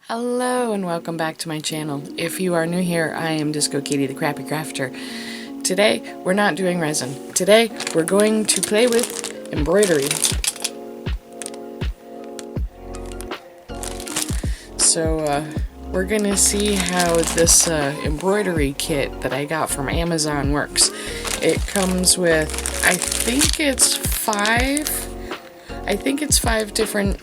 Hello and welcome back to my channel. If you are new here, I am Disco Katie the Crappy Crafter. Today, we're not doing resin. Today, we're going to play with embroidery. So, we're gonna see how this embroidery kit that I got from Amazon works. It comes with, I think it's five different,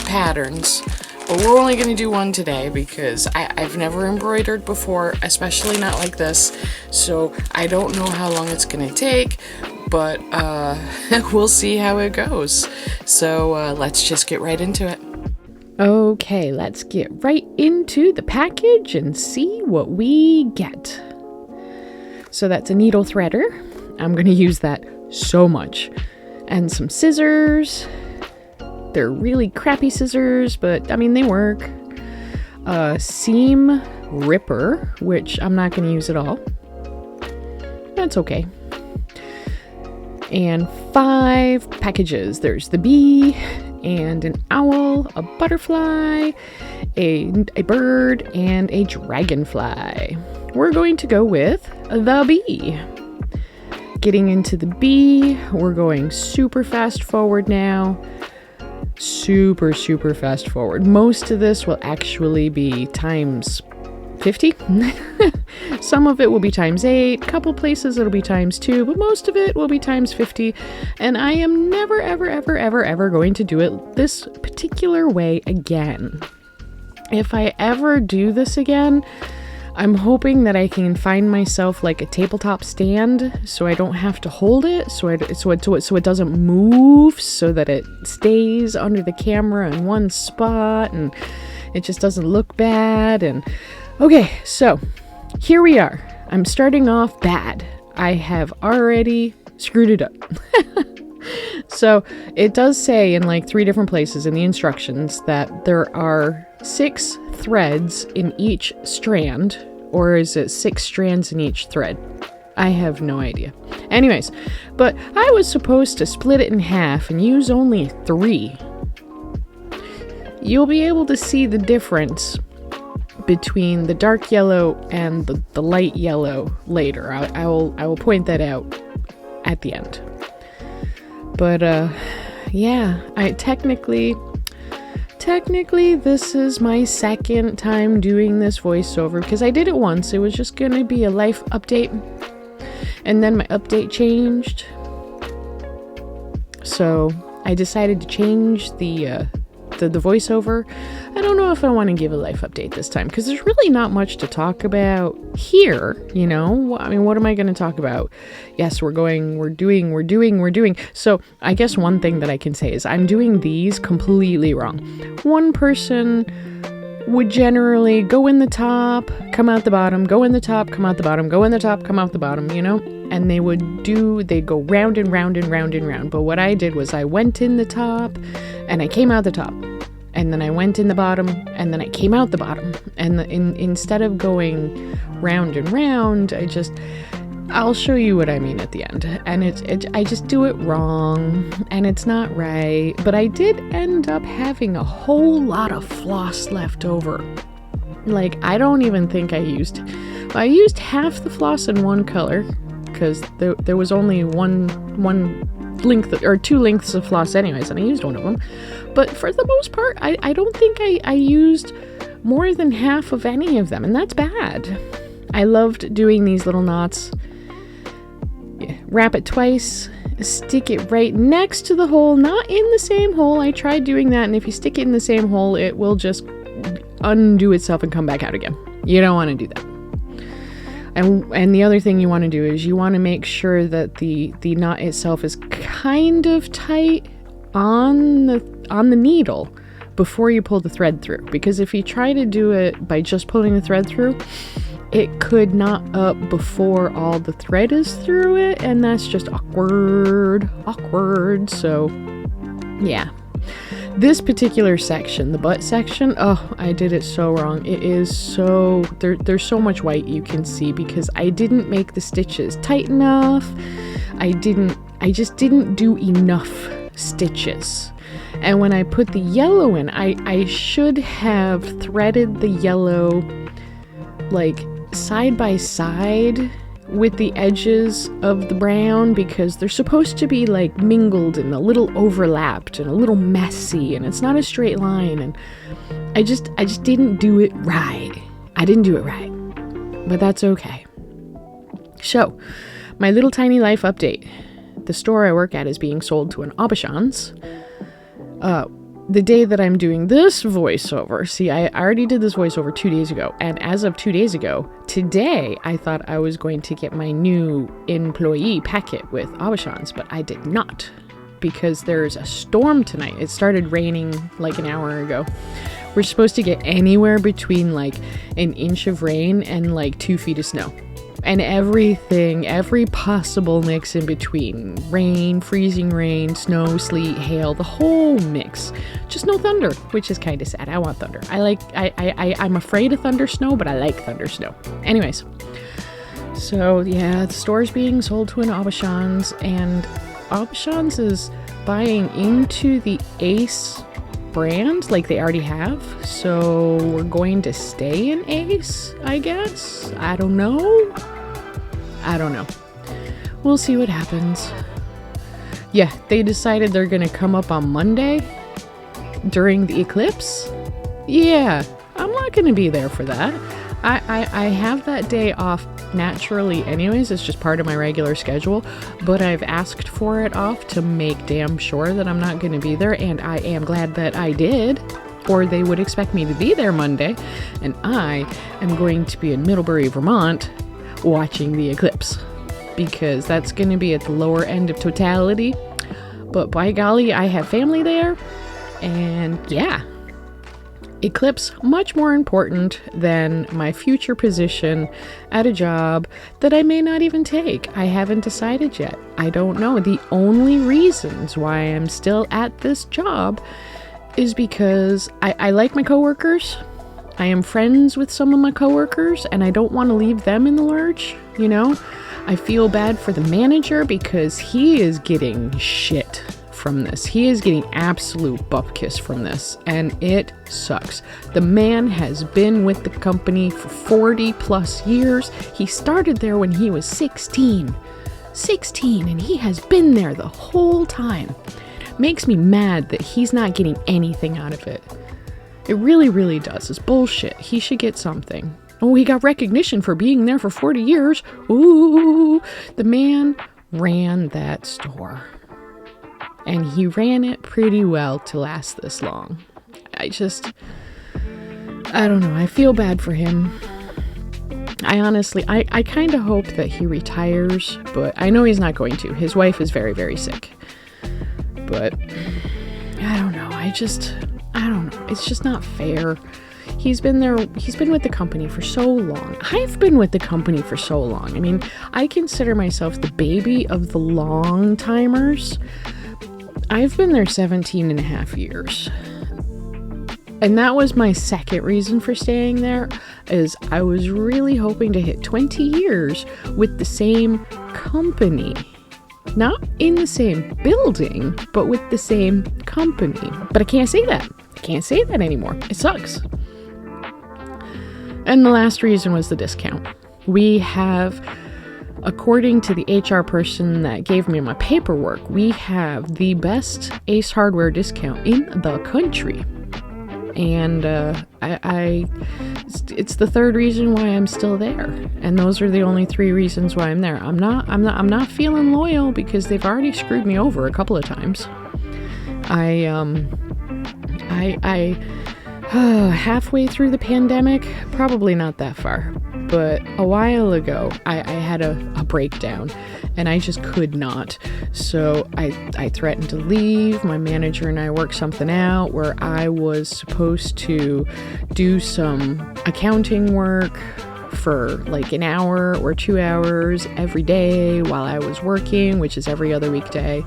patterns, but we're only going to do one today because I've never embroidered before, especially not like this, so I don't know how long it's going to take, but we'll see how it goes. So let's just get right into it. Okay, let's get right into the package and see what we get. So that's a needle threader. I'm going to use that so much. And some scissors. They're really crappy scissors, but I mean, they work. Seam ripper, which I'm not going to use at all. That's okay. And 5 packages. There's the bee, and an owl, a butterfly, a bird, and a dragonfly. We're going to go with the bee. Getting into the bee, we're going super fast forward now. Super fast forward. Most of this will actually be times 50. Some of it will be times 8. Couple places it'll be times 2, but most of it will be times 50. And I am never, ever going to do it this particular way again. If I ever do this again, I'm hoping that I can find myself like a tabletop stand so I don't have to hold it, so it doesn't move, so that it stays under the camera in one spot and it just doesn't look bad. And okay, so here we are. I'm starting off bad. I have already screwed it up. So it does say in like 3 different places in the instructions that there are 6 threads in each strand, or is it 6 strands in each thread? I have no idea. Anyways, but I was supposed to split it in half and use only 3. You'll be able to see the difference between the dark yellow and the light yellow later. I will point that out at the end. But yeah, I technically this is my second time doing this voiceover because I did it once. It was just gonna be a life update, and then my update changed, so I decided to change the voiceover. I don't know if I want to give a life update this time because there's really not much to talk about here, you know? I mean, what am I going to talk about? Yes, we're doing. So I guess one thing that I can say is I'm doing these completely wrong. One person would generally go in the top, come out the bottom, go in the top, come out the bottom, go in the top, come out the bottom, you know? And they'd go round and round. But what I did was I went in the top and I came out the top. And then I went in the bottom, and then I came out the bottom. And instead of going round and round, I'll show you what I mean at the end. And I just do it wrong, and it's not right. But I did end up having a whole lot of floss left over. Like, I don't even think I used half the floss in one color, because there was only one length or 2 lengths of floss anyways, and I used one of them. But for the most part, I don't think I used more than half of any of them, and that's bad. I loved doing these little knots. Wrap it twice, stick it right next to the hole, not in the same hole. I tried doing that, and if you stick it in the same hole, it will just undo itself and come back out again. You don't want to do that. And the other thing you want to do is you want to make sure that the knot itself is kind of tight on the needle before you pull the thread through. Because if you try to do it by just pulling the thread through, it could knot up before all the thread is through it, and that's just awkward. So yeah. This particular section, the butt section, oh, I did it so wrong. It is so, there's so much white you can see because I didn't make the stitches tight enough. I just didn't do enough stitches. And when I put the yellow in, I should have threaded the yellow like side by side with the edges of the brown, because they're supposed to be like mingled and a little overlapped and a little messy, and it's not a straight line, and I just didn't do it right. I didn't do it right, but that's okay. So, my little tiny life update. The store I work at is being sold to an Aubuchon's. The day that I'm doing this voiceover, see, I already did this voiceover 2 days ago, and as of 2 days ago, today, I thought I was going to get my new employee packet with Aubuchon's, but I did not, because there's a storm tonight. It started raining like an hour ago. We're supposed to get anywhere between like an inch of rain and like 2 feet of snow. And everything, every possible mix in between. Rain, freezing rain, snow, sleet, hail, the whole mix. Just no thunder, which is kind of sad. I want thunder. I'm afraid of thunder snow, but I like thunder snow. Anyways. So, yeah, the store's being sold to an Aubuchon's, and Aubuchon's is buying into the Ace brand like they already have. So, we're going to stay in Ace, I guess? I don't know. We'll see what happens. Yeah, they decided they're gonna come up on Monday during the eclipse. Yeah, I'm not gonna be there for that. I have that day off naturally anyways. It's just part of my regular schedule, but I've asked for it off to make damn sure that I'm not gonna be there, and I am glad that I did, or they would expect me to be there Monday, and I am going to be in Middlebury, Vermont, watching the eclipse, because that's going to be at the lower end of totality. But by golly, I have family there, and yeah, eclipse much more important than my future position at a job that I may not even take. I haven't decided yet. I don't know. The only reasons why I'm still at this job is because I like my coworkers. I am friends with some of my coworkers, and I don't want to leave them in the lurch, you know? I feel bad for the manager because he is getting shit from this. He is getting absolute bupkis from this, and it sucks. The man has been with the company for 40 plus years. He started there when he was 16, and he has been there the whole time. Makes me mad that he's not getting anything out of it. It really, really does. It's bullshit. He should get something. Oh, he got recognition for being there for 40 years. Ooh, the man ran that store. And he ran it pretty well to last this long. I don't know. I feel bad for him. I honestly, I kind of hope that he retires, but I know he's not going to. His wife is very, very sick. But I don't know. I don't know. It's just not fair. He's been with the company for so long. I've been with the company for so long. I mean, I consider myself the baby of the long timers. I've been there 17 and a half years. And that was my second reason for staying there, is I was really hoping to hit 20 years with the same company. Not in the same building, but with the same company. But I can't say that. I can't say that anymore. It sucks. And the last reason was the discount. We have, according to the HR person that gave me my paperwork, we have the best Ace Hardware discount in the country. And it's the third reason why I'm still there. And those are the only 3 reasons why I'm there. I'm not feeling loyal because they've already screwed me over a couple of times. Halfway through the pandemic, probably not that far, but a while ago, I had a breakdown, and I just could not. So I threatened to leave. My manager and I worked something out where I was supposed to do some accounting work for like an hour or 2 hours every day while I was working, which is every other weekday.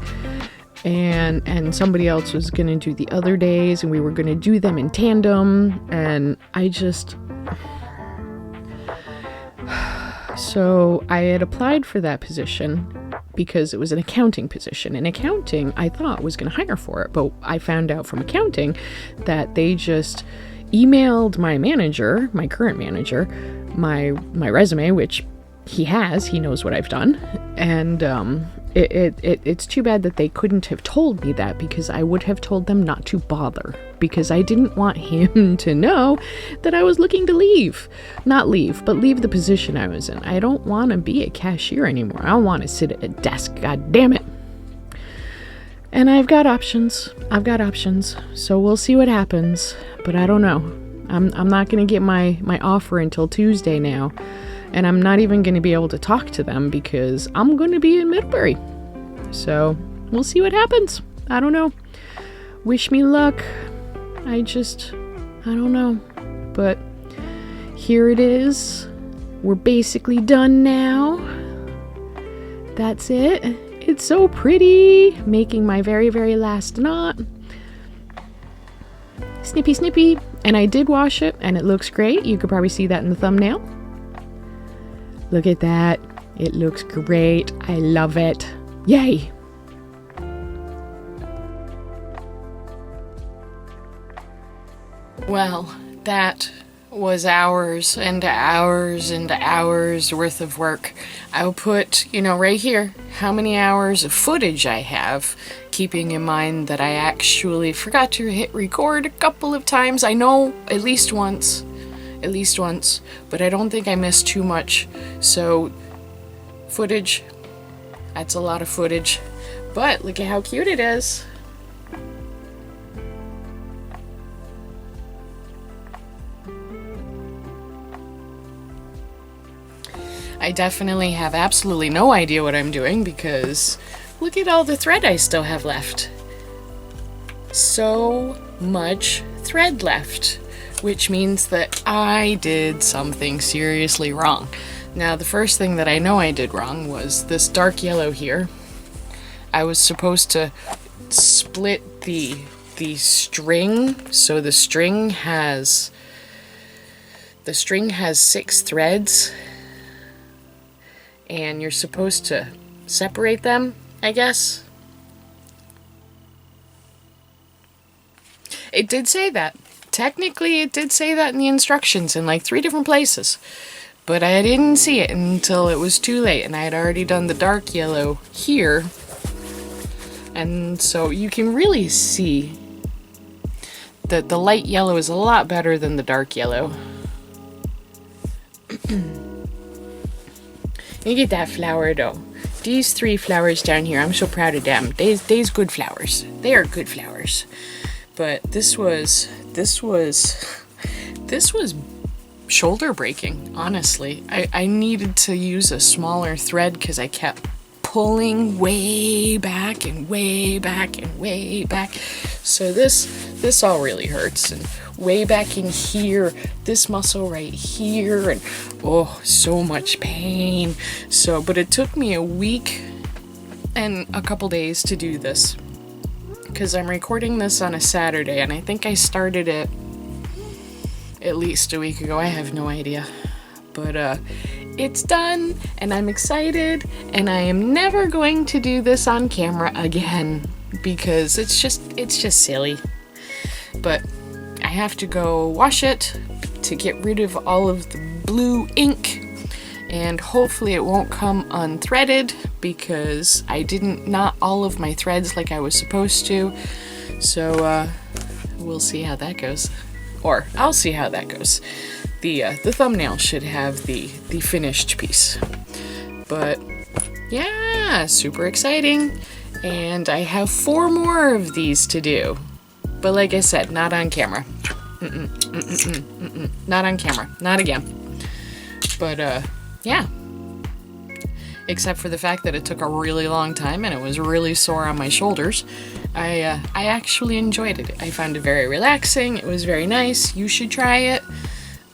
And somebody else was going to do the other days, and we were going to do them in tandem, and so I had applied for that position because it was an accounting position. And accounting, I thought, was going to hire for it, but I found out from accounting that they just emailed my manager, my current manager, my resume, which he knows what I've done, and it's too bad that they couldn't have told me that, because I would have told them not to bother, because I didn't want him to know that I was looking to leave the position I was in. I don't want to be a cashier anymore. I don't want to sit at a desk, god damn it. And I've got options, so we'll see what happens, but I don't know. I'm not going to get my offer until Tuesday now. And I'm not even going to be able to talk to them because I'm going to be in Middlebury. So we'll see what happens. I don't know. Wish me luck. I don't know. But here it is. We're basically done now. That's it. It's so pretty. Making my very, very last knot. Snippy, snippy. And I did wash it and it looks great. You could probably see that in the thumbnail. Look at that. It looks great. I love it. Yay! Well, that was hours and hours and hours worth of work. I'll put, right here, how many hours of footage I have, keeping in mind that I actually forgot to hit record a couple of times. I know at least once, but I don't think I missed too much. So, footage, that's a lot of footage. But look at how cute it is. I definitely have absolutely no idea what I'm doing because look at all the thread I still have left. So much thread left, which means that I did something seriously wrong. Now, the first thing that I know I did wrong was this dark yellow here. I was supposed to split the string, so the string has 6 threads, and you're supposed to separate them, I guess. It did say that. Technically, it did say that in the instructions in like 3 different places. But I didn't see it until it was too late, and I had already done the dark yellow here. And so you can really see that the light yellow is a lot better than the dark yellow. Look at that flower though. These 3 flowers down here, I'm so proud of them. They's good flowers. They are good flowers. But this was shoulder breaking, honestly. I needed to use a smaller thread because I kept pulling way back and way back and way back. So this all really hurts, and way back in here, this muscle right here, and oh, so much pain. So, but it took me a week and a couple days to do this because I'm recording this on a Saturday, and I think I started it at least a week ago. I have no idea, but it's done, and I'm excited, and I am never going to do this on camera again because it's just silly. But I have to go wash it to get rid of all of the blue ink, and hopefully it won't come unthreaded because I didn't knot all of my threads like I was supposed to. So we'll see how that goes. Or I'll see how that goes. The thumbnail should have the finished piece. But yeah, super exciting. And I have 4 more of these to do. But like I said, not on camera. Not on camera. Not again. But yeah. Except for the fact that it took a really long time and it was really sore on my shoulders. I actually enjoyed it. I found it very relaxing. It was very nice. You should try it.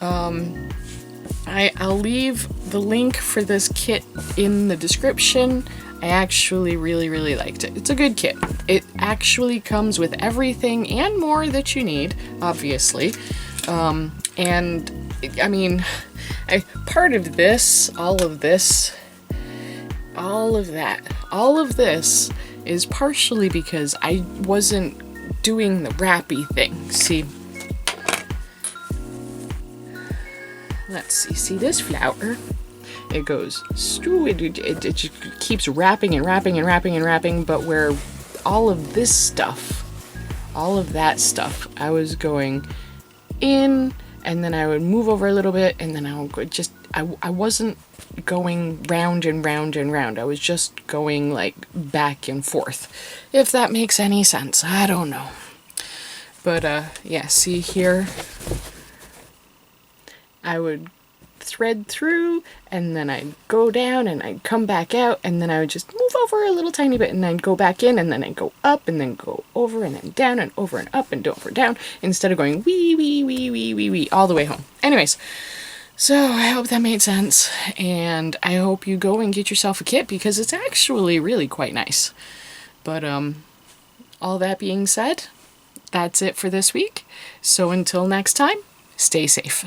I'll leave the link for this kit in the description. I actually really liked it. It's a good kit. It actually comes with everything and more that you need, obviously. And I mean, part of this, all of that, all of this is partially because I wasn't doing the wrappy thing. See, let's see this flower, it goes, it just keeps wrapping and wrapping and wrapping and wrapping, but where all of this stuff, all of that stuff, I was going in, and then I would move over a little bit, and then I would go just, I wasn't going round and round and round. I was just going like back and forth. If that makes any sense, I don't know. But yeah, see here, I would thread through, and then I'd go down, and I'd come back out, and then I would just move over a little tiny bit, and I'd go back in, and then I'd go up, and then go over, and then down, and over, and up, and over, down, instead of going wee, wee, wee, wee, wee, wee, all the way home. Anyways, so I hope that made sense, and I hope you go and get yourself a kit, because it's actually really quite nice. But all that being said, that's it for this week. So until next time, stay safe.